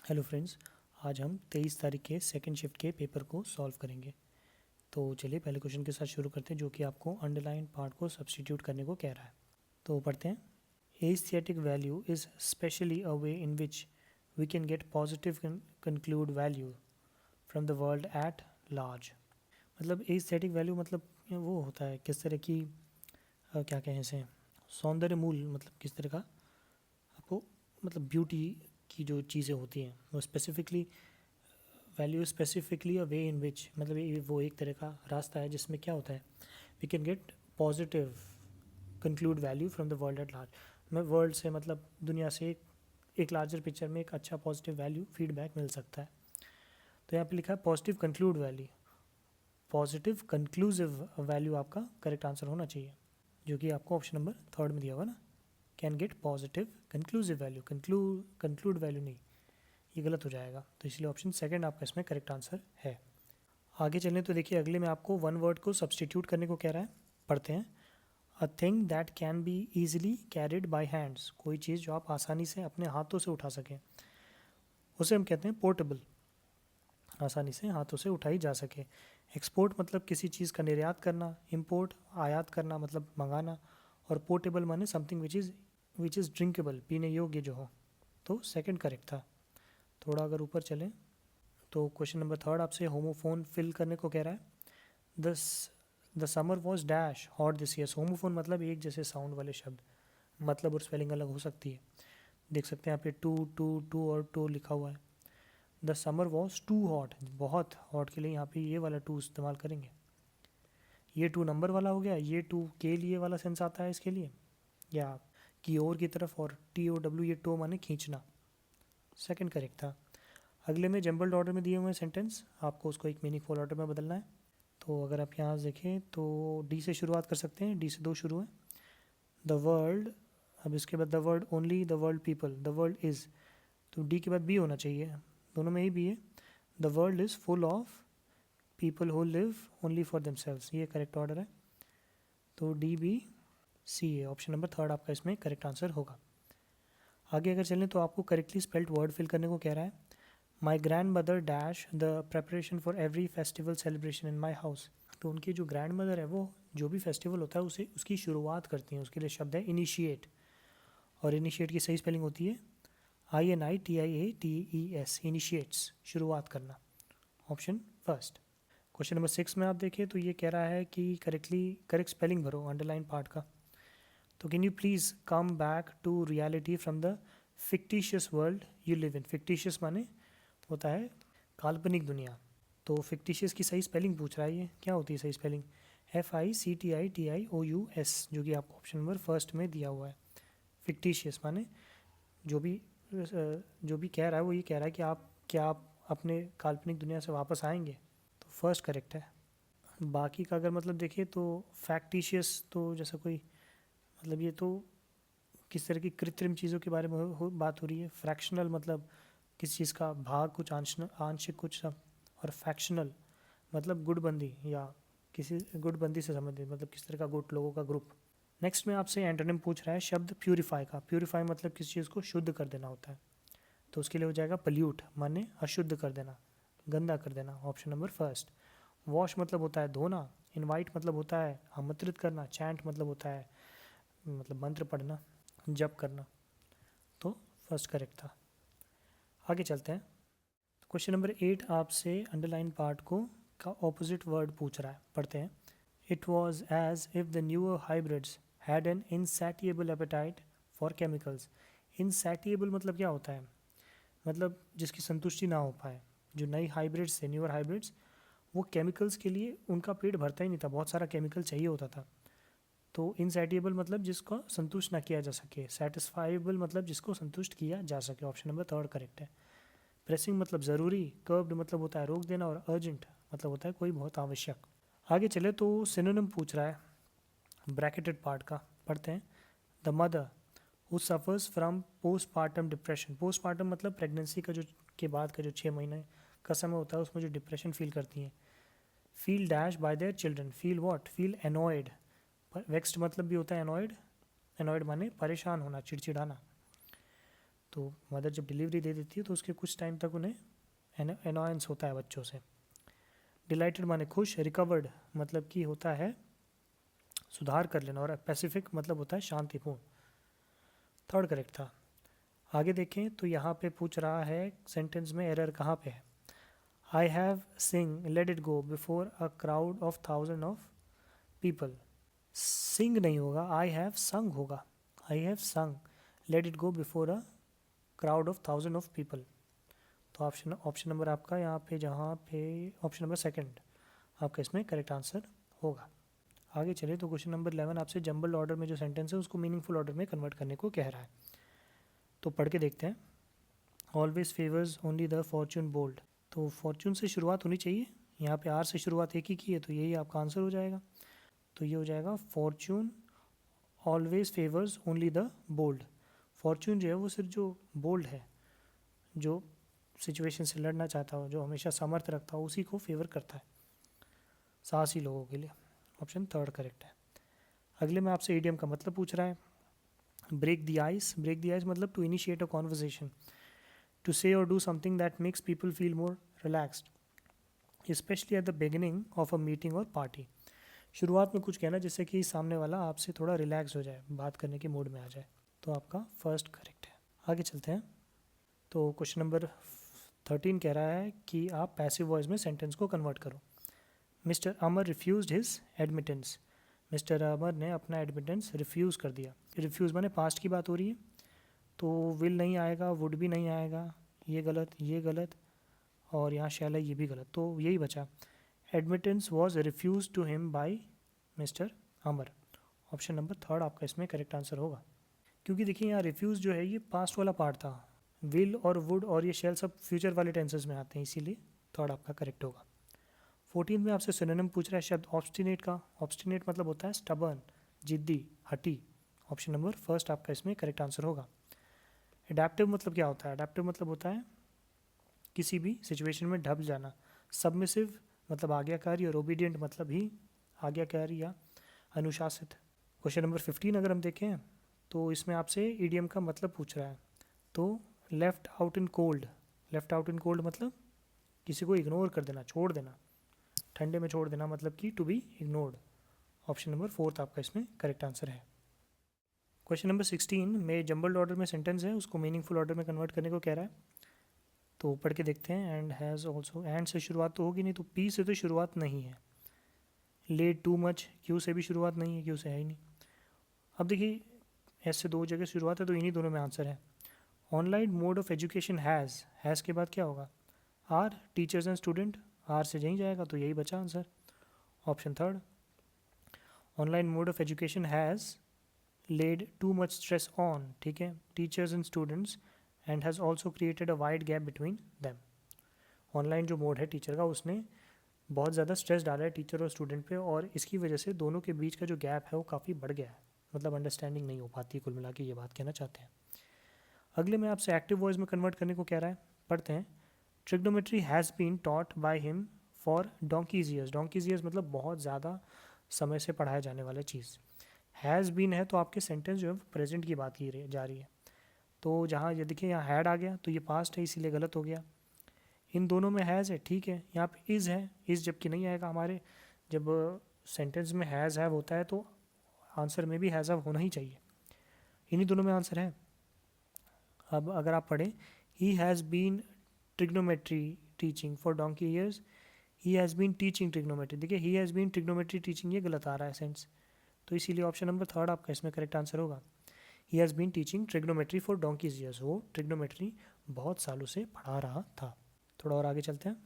Hello friends, आज हम 23 तारीख के सेकंड शिफ्ट के पेपर को सॉल्व करेंगे। तो चलिए पहले क्वेश्चन के साथ शुरू करते हैं, जो कि आपको अंडरलाइन पार्ट को सब्स्टिट्यूट करने को कह रहा है। तो पढ़ते हैं। Aesthetic value is specially a way in which we can get positive conclude value from the world at large. मतलब एस्थेटिक वैल्यू मतलब वो होता है किस तरह की क्या कहें इसे, सौंदर्य मूल, मतलब किस तरह का आपको, मतलब ब्यूटी की जो चीज़ें होती हैं वो specifically value specifically a way in विच, मतलब ये वो एक तरह का रास्ता है जिसमें क्या होता है, we can get positive conclude value from the world at large. मैं वर्ल्ड से मतलब दुनिया से एक लार्जर पिक्चर में एक अच्छा पॉजिटिव वैल्यू फीडबैक मिल सकता है। तो यहाँ पे लिखा है positive conclude value, positive conclusive value आपका करेक्ट आंसर होना चाहिए, जो कि आपको ऑप्शन नंबर थर्ड में दिया होगा ना, can get positive conclusive value, conclude value नहीं, ये गलत हो जाएगा। तो इसलिए ऑप्शन सेकंड आपका इसमें करेक्ट आंसर है। आगे चलें तो देखिए अगले में आपको वन वर्ड को सब्स्टिट्यूट करने को कह रहा है। पढ़ते हैं। A thing that can be easily carried by hands, कोई चीज़ जो आप आसानी से अपने हाथों से उठा सकें, उसे हम कहते हैं पोर्टेबल, आसानी से हाथों से उठाई जा सके। एक्सपोर्ट मतलब किसी चीज़ का निर्यात करना, इम्पोर्ट आयात करना मतलब मंगाना, और पोर्टेबल माने समथिंग विच इज़ ड्रिंकेबल, पीने योग्य जो हो। तो सेकंड करेक्ट था। थोड़ा अगर ऊपर चलें तो क्वेश्चन नंबर थर्ड आपसे होमोफोन फिल करने को कह रहा है। दस the summer was dash hot this year. Homophone मतलब एक जैसे साउंड वाले शब्द, मतलब और स्पेलिंग अलग हो सकती है। देख सकते हैं यहाँ पे टू टू टू और टू लिखा हुआ है। The summer was too hot, बहुत हॉट के लिए यहाँ पे ये वाला टू इस्तेमाल करेंगे। ये टू नंबर वाला हो गया, ये टू के लिए वाला सेंस आता है इसके लिए, या की ओर की तरफ, और टी ओ डब्ल्यू ये टो माने खींचना। सेकंड करेक्ट था। अगले में जंबल्ड ऑर्डर में दिए हुए सेंटेंस, आपको उसको एक मीनिंगफुल ऑर्डर में बदलना है। तो अगर आप यहाँ देखें तो डी से शुरुआत कर सकते हैं, डी से दो शुरू है। द वर्ल्ड, अब इसके बाद the world only, the world people, the world is, तो डी के बाद बी होना चाहिए, दोनों में ही बी है। The world is full of people who live only for themselves, ये करेक्ट ऑर्डर है। तो डी बी सी है, ऑप्शन नंबर थर्ड आपका इसमें करेक्ट आंसर होगा। आगे अगर चलें तो आपको करेक्टली स्पेल्ड वर्ड फिल करने को कह रहा है। My grand mother dash the preparation for every festival celebration in my house. तो उनकी जो ग्रैंड मदर है वो जो भी फेस्टिवल होता है उसे उसकी शुरुआत करती हैं, उसके लिए शब्द है इनिशिएट, और इनिशिएट की सही स्पेलिंग होती है INITIATES, इनिशिएट्स, शुरुआत करना, ऑप्शन फर्स्ट। क्वेश्चन नंबर 6 में आप देखें तो ये कह रहा है कि करेक्ट स्पेलिंग भरो अंडरलाइन पार्ट का। तो can you please come back to reality from the fictitious world you live in. Fictitious माने होता है काल्पनिक दुनिया, तो फिक्टिशियस की सही स्पेलिंग पूछ रहा है, ये क्या होती है सही स्पेलिंग, FICTITIOUS, जो कि आपको ऑप्शन नंबर फर्स्ट में दिया हुआ है। फिक्टिशियस माने जो भी कह रहा है वो ये कह रहा है कि आप अपने काल्पनिक दुनिया से वापस आएंगे, तो फर्स्ट करेक्ट है। बाकी का अगर मतलब देखिए तो फैक्टिशियस तो जैसा कोई, मतलब ये तो किस तरह की कृत्रिम चीज़ों के बारे में बात हो रही है। फ्रैक्शनल मतलब किसी चीज़ का भाग कुछ आंशिक कुछ सब, और फैक्शनल मतलब गुटबंदी या किसी गुटबंदी से संबंधित, मतलब किस तरह का गुट, लोगों का ग्रुप। नेक्स्ट में आपसे एंटोनिम पूछ रहा है शब्द प्यूरिफाई का। प्यूरिफाई मतलब किसी चीज़ को शुद्ध कर देना होता है, तो उसके लिए हो जाएगा पल्यूट, माने अशुद्ध कर देना, गंदा कर देना, ऑप्शन नंबर फर्स्ट। वॉश मतलब होता है धोना, इनवाइट मतलब होता है आमंत्रित करना, चैंट मतलब होता है मतलब मंत्र पढ़ना, जप करना, तो फर्स्ट करेक्ट था। आगे चलते हैं। क्वेश्चन नंबर 8 आपसे अंडरलाइन पार्ट को का ऑपोजिट वर्ड पूछ रहा है। पढ़ते हैं। It was as if the newer hybrids had an insatiable appetite for chemicals. Insatiable मतलब क्या होता है, मतलब जिसकी संतुष्टि ना हो पाए। जो नई हाइब्रिड्स थे, न्यूअर हाइब्रिड्स, वो केमिकल्स के लिए उनका पेट भरता ही नहीं था, बहुत सारा केमिकल चाहिए होता था। तो इनसैटिएबल मतलब जिसको संतुष्ट ना किया जा सके, सेटिस्फाइबल मतलब जिसको संतुष्ट किया जा सके, ऑप्शन नंबर थर्ड करेक्ट है। प्रेसिंग मतलब ज़रूरी, कर्व्ड मतलब होता है रोक देना, और अर्जेंट मतलब होता है कोई बहुत आवश्यक। आगे चले तो सिनोनिम पूछ रहा है ब्रैकेटेड पार्ट का। पढ़ते हैं। The mother who suffers from postmortem depression. Postmortem मतलब प्रेगनेंसी का जो के बाद का जो 6 महीने का समय होता है उसमें जो डिप्रेशन फील करती हैं। Feel dash by their children, feel what, feel annoyed. Vexed मतलब भी होता है एनॉयड, एनॉयड माने परेशान होना, चिड़चिड़ाना। तो मदर जब डिलीवरी दे देती है तो उसके कुछ टाइम तक उन्हें एनॉयंस होता है बच्चों से। डिलाइटेड माने खुश, रिकवर्ड मतलब कि होता है सुधार कर लेना, और पैसिफिक मतलब होता है शांतिपूर्ण। थर्ड करेक्ट था। आगे देखें तो यहाँ पे पूछ रहा है सेंटेंस में एरर कहाँ पे है। I have sing let it go before a crowd of thousand of people. Sing नहीं होगा, आई हैव संग होगा। I have sung let it go before a crowd of thousand of people. तो option number आपका यहाँ पे, जहाँ पे option number second आपका इसमें करेक्ट आंसर होगा। आगे चले तो क्वेश्चन नंबर 11 आपसे जंबल ऑर्डर में जो सेंटेंस है उसको मीनिंगफुल ऑर्डर में कन्वर्ट करने को कह रहा है। तो पढ़ के देखते हैं। Always favours only the fortune bold. तो फॉर्चून से शुरुआत होनी चाहिए, यहाँ पे आर से शुरुआत एक ही की है तो यही आपका आंसर हो जाएगा। तो ये हो जाएगा fortune always favours only the bold. Fortune जो है वो सिर्फ जो बोल्ड है, जो सिचुएशन से लड़ना चाहता हो, जो हमेशा सामर्थ्य रखता हो, उसी को फेवर करता है, साहसी लोगों के लिए। ऑप्शन थर्ड करेक्ट है। अगले में आपसे ईडियम का मतलब पूछ रहा है। Break the ice. Break the ice मतलब to initiate a conversation, to say or do something that makes people feel more relaxed specially at the beginning of a meeting or party. शुरुआत में कुछ कहना जिससे कि सामने वाला आपसे थोड़ा रिलैक्स हो जाए, बात करने के मूड में आ जाए। तो आपका फर्स्ट करेक्ट है। आगे चलते हैं। तो क्वेश्चन नंबर 13 कह रहा है कि आप पैसिव वॉइस में सेंटेंस को कन्वर्ट करो। मिस्टर अमर रिफ्यूज्ड हिज एडमिटेंस। मिस्टर अमर ने अपना एडमिटेंस रिफ्यूज़ कर दिया। रिफ्यूज़ माने पास्ट की बात हो रही है, तो विल नहीं आएगा, वुड भी नहीं आएगा, ये गलत, ये गलत, और यहाँ शैल है, ये भी गलत। तो यही बचा, admittance was refuse to him by mister Amar. Option number third आपका इसमें करेक्ट आंसर होगा। क्योंकि देखिए यहाँ रिफ्यूज़ जो है ये पास्ट वाला पार्ट था, विल और वुड और ये शैल सब फ्यूचर वाले टेंसेस में आते हैं, इसीलिए थर्ड आपका करेक्ट होगा। 14 में आपसे सिनोनिम पूछ रहा है शब्द ऑब्स्टिनेट का। ऑब्स्टिनेट मतलब होता है स्टबर्न, जिद्दी, हठी। ऑप्शन नंबर फर्स्ट आपका इसमें करेक्ट आंसर होगा। एडेप्टिव मतलब क्या होता है? एडेप्टिव मतलब होता है किसी भी सिचुएशन में ढल जाना। सबमिसिव मतलब आज्ञाकारी, और ओबीडियंट मतलब भी आज्ञाकारी या अनुशासित। क्वेश्चन नंबर 15 अगर हम देखें तो इसमें आपसे ईडियम का मतलब पूछ रहा है। तो left out in cold. Left out in cold मतलब किसी को इग्नोर कर देना, छोड़ देना, ठंडे में छोड़ देना, मतलब कि to be ignored. Option number fourth आपका इसमें करेक्ट आंसर है। क्वेश्चन नंबर 16 में जंबल्ड ऑर्डर में सेंटेंस है, उसको मीनिंगफुल ऑर्डर में कन्वर्ट करने को कह रहा है। तो पढ़ के देखते हैं। एंड हैज़ ऑल्सो, एंड से शुरुआत तो होगी नहीं, तो पी से तो शुरुआत नहीं है। लेट टू मच, क्यू से भी शुरुआत नहीं है, क्यू से है ही नहीं। अब देखिए एस से दो जगह शुरुआत है, तो इन्हीं दोनों में आंसर है। Online mode of education has के बाद क्या होगा? Are, teachers and student, are से यहीं जाएगा, तो यही बचा answer, option third. Online mode of education has led to much stress on, ठीक है, teachers and students, and has also created a wide gap between them. Online जो mode है टीचर का, उसने बहुत ज़्यादा स्ट्रेस डाला है टीचर और स्टूडेंट पे, और इसकी वजह से दोनों के बीच का जो गैप है वो काफ़ी बढ़ गया है, मतलब अंडरस्टैंडिंग नहीं हो पाती, कुल मिला के ये बात कहना चाहते हैं। अगले में आपसे एक्टिव वॉइस में कन्वर्ट करने को कह रहा है। पढ़ते हैं। Trigonometry has been taught by him for donkey's years. Donkey's years मतलब बहुत ज़्यादा समय से पढ़ाया जाने वाला चीज़। हैज़ बीन है तो आपके सेंटेंस जो है प्रेजेंट की बात की जा रही है। तो जहाँ ये देखिए यहाँ हैड आ गया तो ये पास्ट है, इसीलिए गलत हो गया। इन दोनों में हैज़ है, ठीक है, यहाँ पे इज़ है, इज़ जबकि नहीं आएगा हमारे, जब सेंटेंस में हैज़ हैव होता है तो आंसर में भी हैज़ हैव होना ही चाहिए। इन्हीं दोनों में आंसर है। अब अगर आप पढ़ें, he has been trigonometry teaching for donkey years, he has been teaching trigonometry, देखिए he has been trigonometry teaching, ये गलत आ रहा है सेंस, तो इसीलिए ऑप्शन नंबर थर्ड आपका इसमें करेक्ट आंसर होगा। He has been teaching trigonometry for donkey's years, वो ट्रिग्नोमेट्री बहुत सालों से पढ़ा रहा था। थोड़ा और आगे चलते हैं।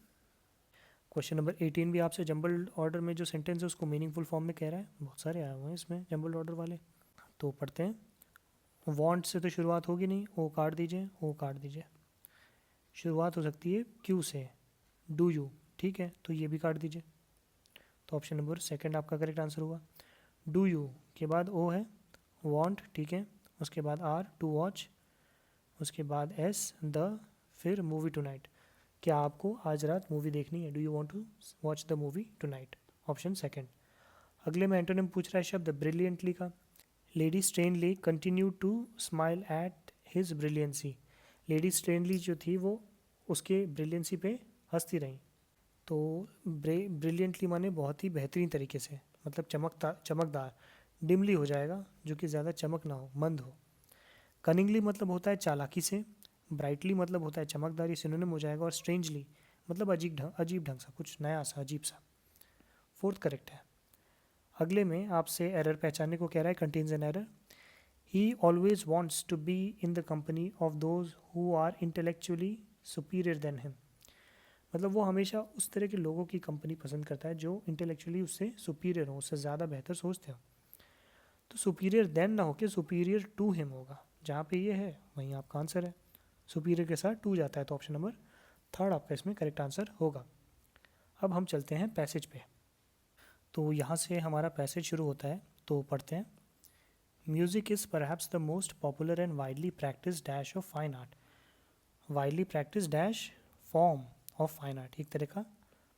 क्वेश्चन नंबर 18 भी आपसे जंबल ऑर्डर में जो सेंटेंस है उसको मीनिंगफुल फॉर्म में कह रहा है। बहुत सारे आए हुए हैं इसमें जंबल ऑर्डर वाले, तो पढ़ते हैं। वांट से तो शुरुआत होगी नहीं, ओ काट दीजिए, ओ काट दीजिए। शुरुआत हो सकती है क्यू से, डू यू, ठीक है, तो ये भी काट दीजिए। तो ऑप्शन नंबर सेकंड आपका करेक्ट आंसर हुआ। डू यू के बाद ओ है, वांट, ठीक है, उसके बाद आर, टू वॉच, उसके बाद एस, द, फिर मूवी टू नाइट। क्या आपको आज रात मूवी देखनी है? Do you want to watch the movie tonight? Option second. अगले में एंटोनिम पूछ रहा है शब्द ब्रिलियंटली का। Lady Strenly continue to smile at his brilliancy. Lady Strenly जो थी वो उसके ब्रिलियंसी पे हंसती रहीं। तो ब्रिलियंटली माने बहुत ही बेहतरीन तरीके से, मतलब चमकदार। डिमली हो जाएगा, जो कि ज़्यादा चमक ना हो, मंद हो। कनिंगली मतलब होता है चालाकी से। ब्राइटली मतलब होता है चमकदारी, सिनोनिम हो जाएगा। और स्ट्रेंजली मतलब अजीब ढंग सा, कुछ नया सा, अजीब सा। फोर्थ करेक्ट है। अगले में आपसे एरर पहचानने को कह रहा है, contains an error. He always wants to be in the company of those who are intellectually superior than him. मतलब वो हमेशा उस तरह के लोगों की कंपनी पसंद करता है जो इंटेलेक्चुअली उससे सुपीरियर हो, उससे ज़्यादा बेहतर सोचते हो। तो सुपीरियर देन ना होकर सुपीरियर टू हिम होगा। जहाँ पे ये है वहीं आपका आंसर है। सुपीरियर के साथ टू जाता है, तो ऑप्शन नंबर थर्ड आपका इसमें करेक्ट आंसर होगा। अब हम चलते हैं पैसेज पे। तो यहाँ से हमारा पैसेज शुरू होता है, तो पढ़ते हैं। Music is perhaps the most popular and widely practice dash of fine art. Widely practice dash form of fine art, एक तरह का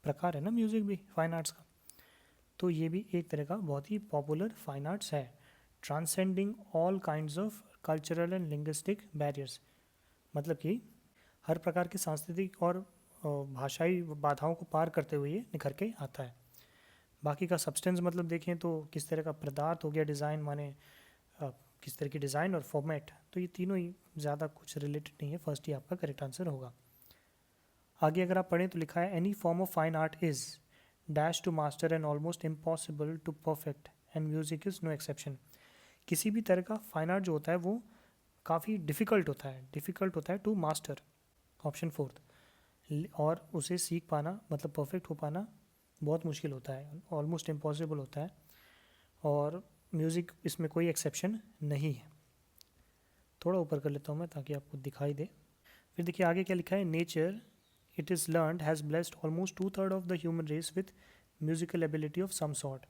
प्रकार है ना म्यूजिक भी फाइन आर्ट्स का। तो ये भी एक तरह का बहुत ही पॉपुलर फाइन आर्ट्स है। Transcending all kinds of cultural and linguistic barriers, मतलब कि हर प्रकार के सांस्कृतिक और भाषाई बाधाओं को पार करते हुए ये निखर के आता है। बाकी का सब्सटेंस मतलब देखें तो किस तरह का पदार्थ हो गया, डिज़ाइन माने किस तरह की डिज़ाइन और फॉर्मेट, तो ये तीनों ही ज़्यादा कुछ रिलेटेड नहीं है। फर्स्ट ही आपका करेक्ट आंसर होगा। आगे अगर आप पढ़ें तो लिखा है any form of fine art is dash to master and almost impossible to perfect and music is no exception. किसी भी तरह का फाइन आर्ट जो होता है वो काफ़ी डिफ़िकल्ट होता है टू मास्टर, ऑप्शन फोर्थ। और उसे सीख पाना मतलब परफेक्ट हो पाना बहुत मुश्किल होता है, ऑलमोस्ट इम्पॉसिबल होता है। और म्यूज़िक इसमें कोई एक्सेप्शन नहीं है। थोड़ा ऊपर कर लेता हूँ मैं ताकि आपको दिखाई दे। फिर देखिए आगे क्या लिखा है, nature it is learned has blessed almost 2/3 of the human race with musical ability of some sort.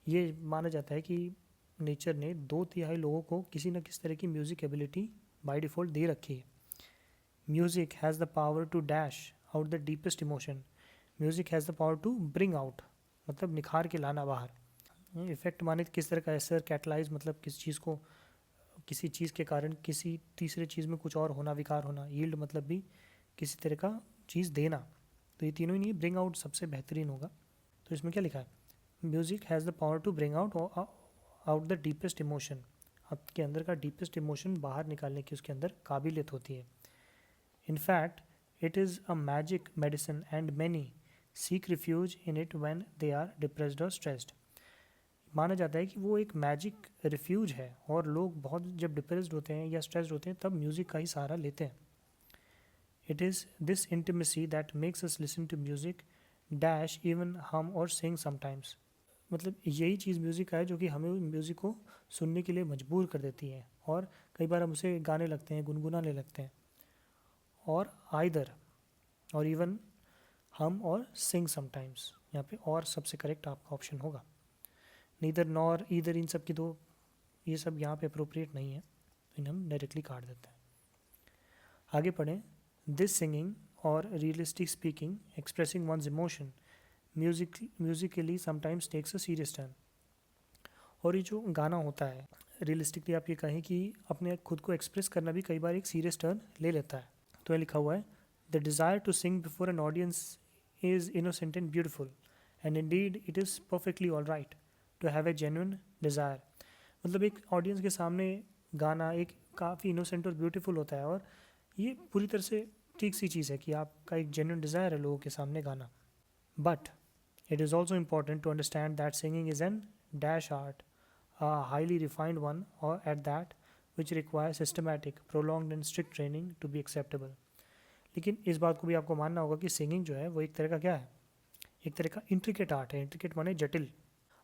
ये माना जाता है कि नेचर ने 2/3 लोगों को किसी न किसी तरह की म्यूज़िक एबिलिटी बाय डिफ़ॉल्ट दे रखी है। Music has the power to dash out the deepest emotion. Music has the power to bring out मतलब निखार के लाना बाहर। इफेक्ट माने किस तरह का असर, कैटलाइज मतलब किस चीज़ को, किसी चीज़ के कारण किसी तीसरे चीज़ में कुछ और होना, विकार होना। यील्ड मतलब भी किसी तरह का चीज़ देना। तो ये तीनों ही नहीं, ब्रिंग आउट सबसे बेहतरीन होगा। तो इसमें क्या लिखा है, music has the power to bring out the deepest emotion. आपके अंदर का डीपेस्ट इमोशन बाहर निकालने की उसके अंदर काबिलियत होती है। In fact, it is a magic medicine and many seek refuge in it when they are depressed or stressed. माना जाता है कि वो एक मैजिक रिफ्यूज है और लोग बहुत जब डिप्रेस्ड होते हैं या स्ट्रेस्ड होते हैं तब म्यूज़िक का ही सहारा लेते हैं। It is this intimacy that makes us listen to music dash even hum और सिंग समटाइम्स। मतलब यही चीज़ म्यूज़िक का है जो कि हमें म्यूज़िक को सुनने के लिए मजबूर कर देती है और कई बार हम उसे गाने लगते हैं, गुनगुनाने लगते हैं। और आइदर और इवन हम और सिंग समटाइम्स, यहाँ पे और सबसे करेक्ट आपका ऑप्शन होगा। नीदर नॉर ईदर इन सब की तो ये सब यहाँ पे अप्रोप्रिएट नहीं है, तो इन्हें हम डायरेक्टली काट देते हैं। आगे पढ़ें, दिस सिंगिंग और realistic speaking expressing one's emotion musically sometimes takes a serious turn. और ये जो गाना होता है रियलिस्टिकली आप ये कहें कि अपने खुद को एक्सप्रेस करना भी कई बार एक सीरियस टर्न ले लेता है। तो ये लिखा हुआ है, the desire to sing before an audience is innocent and beautiful and indeed it is perfectly all right to have a genuine desire. मतलब एक ऑडियंस के सामने गाना एक काफ़ी इनोसेंट और ब्यूटीफुल होता है और ये पूरी तरह से ठीक सी चीज़ है कि आपका एक जेन्युइन डिज़ायर है लोगों के सामने गाना। But it is also important to understand that singing is an dash art, a highly refined one, or at that, which requires systematic, prolonged and strict training to be acceptable. लेकिन इस बात को भी आपको मानना होगा कि सिंगिंग जो है वो एक तरह का क्या है, एक तरह का इंट्रिकेट आर्ट है। इंट्रिकेट माने जटिल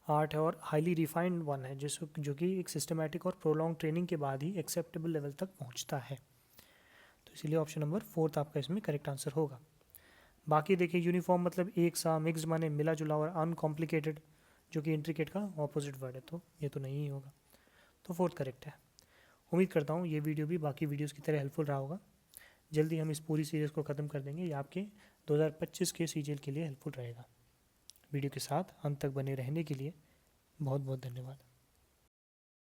आर्ट है और हाईली रिफाइंड वन है जो कि एक सिस्टमैटिक और प्रोलॉन्ग ट्रेनिंग के बाद ही एक्सेप्टेबल लेवल तक पहुंचता है। तो इसीलिए ऑप्शन नंबर फोर्थ आपका इसमें करेक्ट आंसर होगा। बाकी देखिए यूनिफॉर्म मतलब एक सा, मिक्स माने मिला जुला और अनकॉम्प्लिकेटेड जो कि इंट्रिकेट का ऑपोजिट वर्ड है, तो ये तो नहीं ही होगा। तो फोर्थ करेक्ट है। उम्मीद करता हूँ ये वीडियो भी बाकी वीडियोस की तरह हेल्पफुल रहा होगा। जल्दी हम इस पूरी सीरीज़ को ख़त्म कर देंगे, ये आपके 2025 के सीजीएल के लिए हेल्पफुल रहेगा। वीडियो के साथ अंत तक बने रहने के लिए बहुत बहुत धन्यवाद।